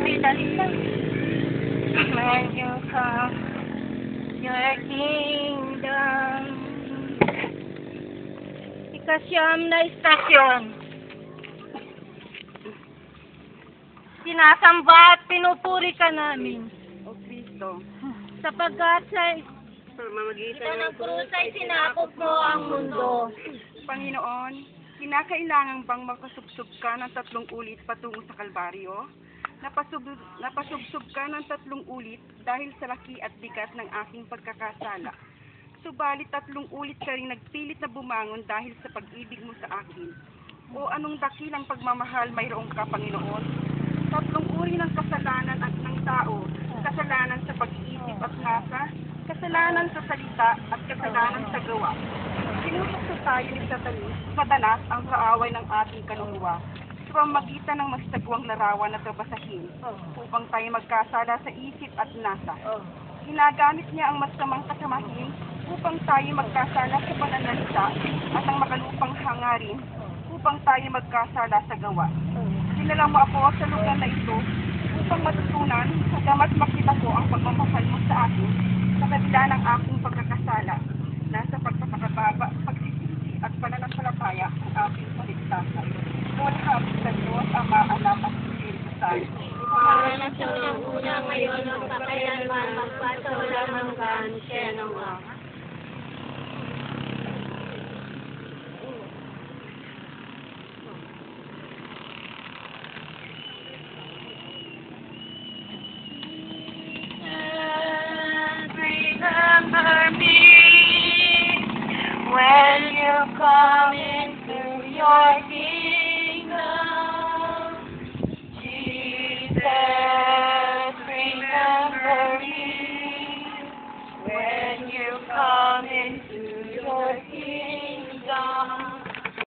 Dali lang. When you come, your kingdom. Ikasyam na istasyon. Sinasamba at pinupuri ka namin. O Kristo, Sapagkat sa sa mamagitan ito ng krus ay sinakop mo ang mundo. Panginoon, kinakailangan bang magpasubsob ka ng 3 ulit patungo sa Kalbaryo? Napasubsob ka ng 3 ulit dahil sa laki at bigat ng aking pagkakasala. Subalit 3 ulit ka rin nagpilit na bumangon dahil sa pag-ibig mo sa akin. O anong dakilang pagmamahal mayroong ka, Panginoon? 3 uri ng kasalanan at ng tao, kasalanan sa pag-iisip at nasa, kasalanan sa salita at kasalanan sa gawa. Sinusukso tayo ni Satanas ang kaaway ng ating kaluluwa sa pamamagitan ng masitagwang larawan na tabasahin upang tayo magkasala sa isip at nasa. Ginagamit niya ang masamang kasamahin upang tayo magkasala sa pananalita at ang makalupang hangarin upang tayo magkasala sa gawa. Dinala mo ako sa lugar na ito upang matutunan hangga't makita ko ang pagmamahal mo sa akin sa kabila ng aking pagkakasala na sa pagpapakababa, pagsisisi at pananampalataya ang aking paligtasan. Lord, habit sa Diyos, Ama, Anak at Espiritu Santo. Para sa unang-una ngayon ang kakailanman magpatulang hanggan siya ng Remember me when you come into your